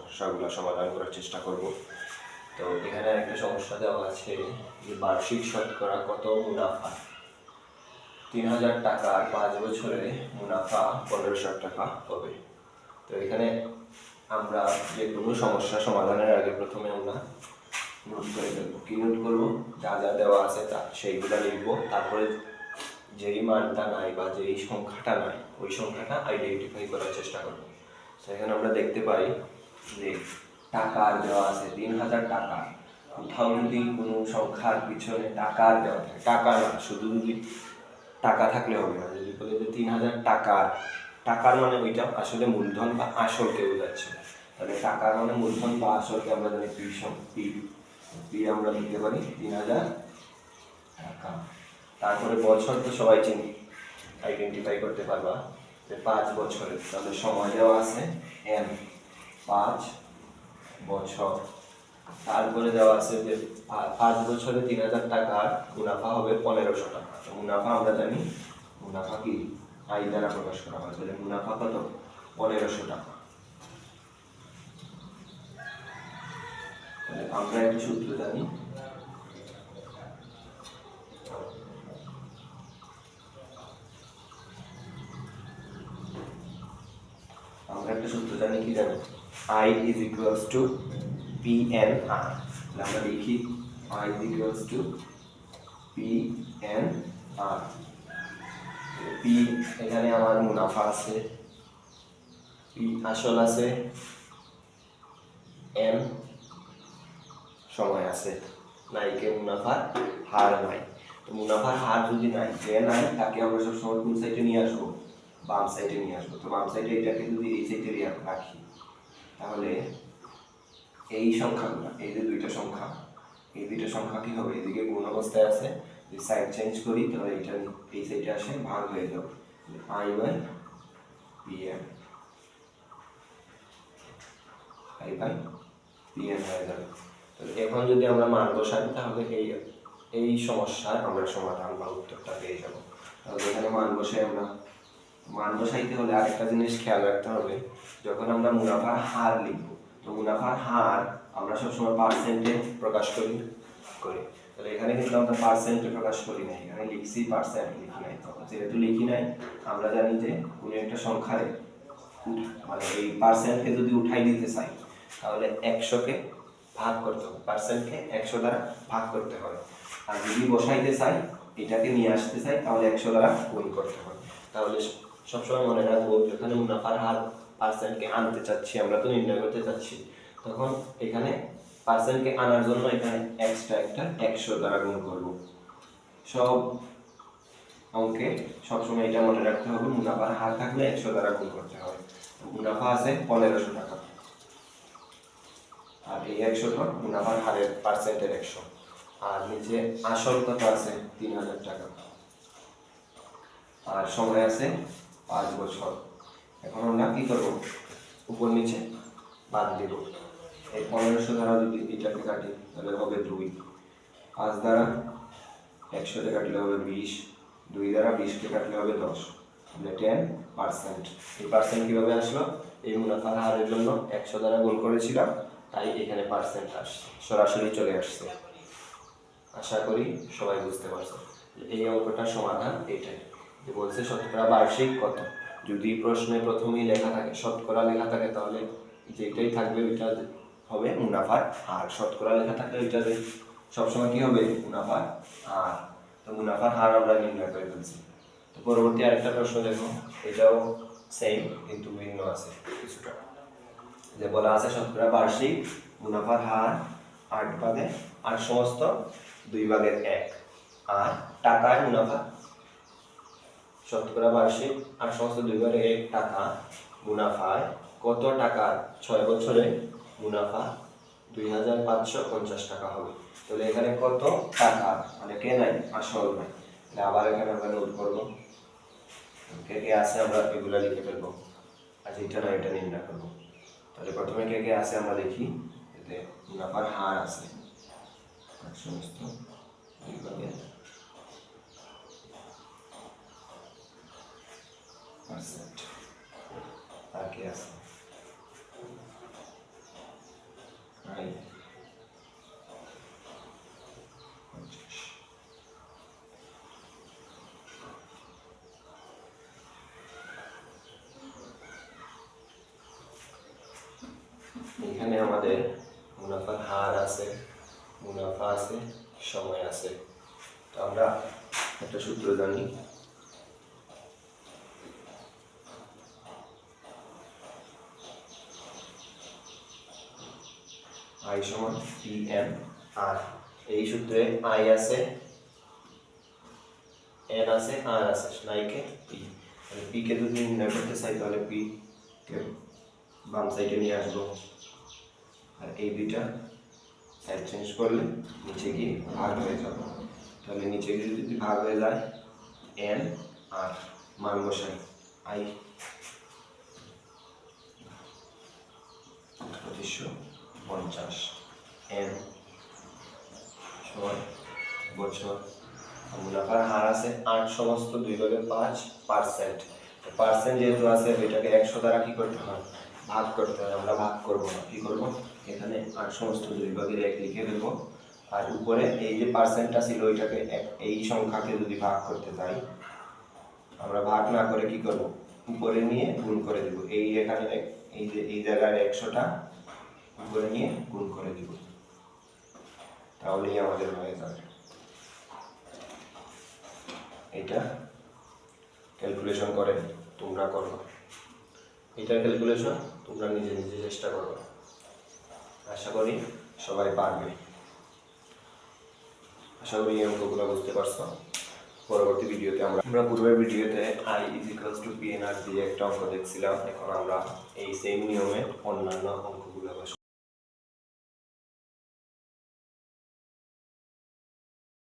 সমস্যাগুলো সমাধান করার চেষ্টা করব। তো এখানে একটা সমস্যা দেওয়া আছে যে বার্ষিক শতকরা কত মুনাফা। 3000 টাকার 5 বছরে মুনাফা 1500 টাকা হবে। তো এখানে আমরা যে কোনো সমস্যা সমাধানের আগে প্রথমে আমরা নোট করে ফেলবো। কি নোট করবো? যা যা দেওয়া আছে তা সেইগুলো লিখবো, তারপরে যেই মানটা নাই বা যেই সংখ্যাটা নাই ওই সংখ্যাটা আইডেন্টিফাই করার চেষ্টা করবো। সেখানে আমরা দেখতে পাই যে টাকার দেওয়া আছে 3000 টাকা। কোথাও যদি কোনো সংখ্যার পিছনে টাকার দেওয়া থাকে, টাকা না শুধু যদি টাকা থাকলে হবে না, যদি বলে যে 3000 টাকার, টাকার মানে ওইটা আসলে মূলধন বা আসলকে বোঝাচ্ছে। তাহলে টাকার মানে মূলধন বা আসলকে আমরা জানি পি আমরা লিখতে পারি 3000 টাকা। তারপরে বছর তো সবাই চিনি, আইডেন্টিফাই করতে পারবা যে 5 বছরের, তাহলে সময় দেওয়া আছে এম 5 বছর। তারপরে দেওয়া আছে যে 5 বছরে 3000 টাকার মুনাফা হবে 1500 টাকা। তো মুনাফা আমরা জানি, মুনাফা কি আয় দ্বারা প্রকাশ করা হয়, তাহলে মুনাফা কত? 1500 টাকা। তাহলে আমরা একটা সূত্র জানি, কি জানি, I is equals to PNR। আমরা লিখি I is equals to PNR। P এখানে আমার মুনাফা আছে, P আসল আছে, M সময় আছে, নাইকে মুনাফার হার নাই। তো মুনাফার হার যদি নাই, যে নাই তাকে আমরা সবসময় কোন সাইডে নিয়ে আসবো? বাম সাইডে নিয়ে আসবো। তো বাম সাইডে এটাকে যদি এই সাইডে রাখি, তাহলে এই সংখ্যাগুলো, এই যে দুইটা সংখ্যা, এই দুইটা সংখ্যা কি হবে? এদিকে গুণ অবস্থায় আছে, যদি সাইড চেঞ্জ করি তাহলে এটা এই সাইডে আসে ভাগ হয়ে যাবে, I by PM, I by PM হয়ে যাবে। তাহলে এখন যদি আমরা মান বসাই তাহলে এই সমস্যার আমরা সমাধান বা উত্তরটা পেয়ে যাব। তাহলে এখানে মান বসাইতে হলে আরেকটা জিনিস খেয়াল রাখতে হবে, যখন আমরা মুনাফার হার লিখব, তো মুনাফার হার আমরা সবসময় পার্সেন্টে প্রকাশ করি। তাহলে এখানে কিন্তু আমরা পার্সেন্টে প্রকাশ করি নাই, এখানে লিখছি পার্সেন্ট, লিখি নাই। তখন যেহেতু লিখি নাই, আমরা জানি যে কোনো একটা সংখ্যারে মানে এই পার্সেন্টকে যদি উঠাই দিতে চাই তাহলে 100কে ভাগ করতে হবে, পার্সেন্টকে 100 দ্বারা ভাগ করতে হবে। আর যদি বসাইতে চাই, এটাকে নিয়ে আসতে চাই, তাহলে 100 দ্বারা গুণ করতে হবে। তাহলে সবসময় মনে রাখবো, যেখানে মুনাফার হার পার্সেন্টকে আনতে চাচ্ছি, আমরা তো নির্ণয় করতে চাচ্ছি, তখন এখানে পার্সেন্টকে আনার জন্য এখানে এক্সট্রা একটা 100 দ্বারা গুণ করব। সব অঙ্কে সবসময় এটা মনে রাখতে হবে, মুনাফার হার থাকলে 100 দ্বারা গুণ করতে হবে। মুনাফা আছে 1500 টাকা, আর এই 100টা মুনাফার হারের পার্সেন্টের 100, আর নিচে আসল কত আছে? 3000 টাকা, আর সময় আছে 5 বছর। এখন আমরা কি করব? উপর নিচে বাদ দেব। এই 1500 দ্বারা যদি এটাকে কাটি তাহলে হবে 2, 5 দ্বারা 100কে কাটলে হবে 20, 2 দ্বারা 20কে কাটলে হবে 10, মানে 10%। এই পার্সেন্ট কিভাবে আসলো? এই মুনাফার হারের জন্য 100 দ্বারা গুণ করেছিলাম, তাই এখানে পার্সেন্ট আসছে, সরাসরি চলে আসছে। আশা করি সবাই বুঝতে পারছো। এই অঙ্কটার সমাধান এটাই, যে বলছে শতকরা বার্ষিক কত। যদি প্রশ্নে প্রথমেই লেখা থাকে, শতকরা লেখা থাকে, তাহলে যেটাই থাকবে ওইটা হবে মুনাফার হার। শতকরা লেখা থাকলে ওইটা সবসময় কি হবে? মুনাফার হার। তো মুনাফার হার আমরা নির্ণয় করে ফেলছি। তো পরবর্তী আরেকটা প্রশ্ন দেখো, এটাও সেম কিন্তু ভিন্ন আছে কিছুটা। যে বলা আছে শতকরা বার্ষিক মুনাফার হার 8 ভাগে 8 সমস্ত 2 ভাগের 1, আর টাকায় মুনাফা শতকরা বার্ষিক 8 সমস্ত 2 ভাগের 1 টাকা মুনাফায় কত টাকার 6 বছরে মুনাফা 2550 টাকা হবে। তাহলে এখানে কত টাকা, মানে কে নাই? আসল নাই। আবার এখানে আমরা নোট করবো, কে কে আছে আমরা এগুলা লিখে ফেলবো, আর এটা না এটা নির্ণয় করবো। তাহলে প্রথমে কে কে আছে আমরা দেখি, এতে মুনাফার হার আছে সমস্ত 2 ভাগের %। আর কে আছে? দেখাই। এখানে আমাদের মুনাফার হার আছে, মুনাফা আছে, সময় আছে। তো আমরা একটা সূত্র জানি, আই সমান পি এন আর। এই সূত্রে আই আছে, এন আছে, আর আছে, নাইকে পি। পি কে যদি নির্ণয় করতে চাই তাহলে পি কে বাম সাইডে নিয়ে আসবো, আর এই দুইটা সাইড চেঞ্জ করলে নিচে গিয়ে ভাগ হয়ে যাবে। তাহলে নিচে গিয়ে যদি ভাগ হয়ে যায়, এন আর মান বসাই, আই 2550, এন সময় বছর। মুনাফার হার আছে 8 সমস্ত 2/5%। পার্সেন্ট যেহেতু আছে এটাকে 100 দ্বারা কি করতে হয়, ভাগ করতে হয়। আমরা ভাগ করব না, কি করব, এখানে 8 সমস্ত 2/1 লিখে দেব। আর উপরে এই যে পার্সেন্টটা ছিল ওইটাকে এই সংখ্যাকে যদি ভাগ করতে যাই, আমরা ভাগ না করে কি করব, উপরে নিয়ে গুণ করে দেব। এই এখানে এই যে এই জায়গায় 100টা উপরে নিয়ে গুণ করে দেব, তাহলেই আমাদের হয়ে যাবে। এটা ক্যালকুলেশন করে তোমরা করো, এটা ক্যালকুলেশন তোমরা নিজে নিজে চেষ্টা করো। আশা করি সবাই পারবে। আশা করি এই অঙ্কগুলো বুঝতে পারছো। পরবর্তী ভিডিওতে আমরা পূর্বের ভিডিওতে I = PNR দিয়ে একটা অঙ্ক দেখছিলাম। এখন আমরা এই সেম নিয়মে অন্যান্য অঙ্কগুলো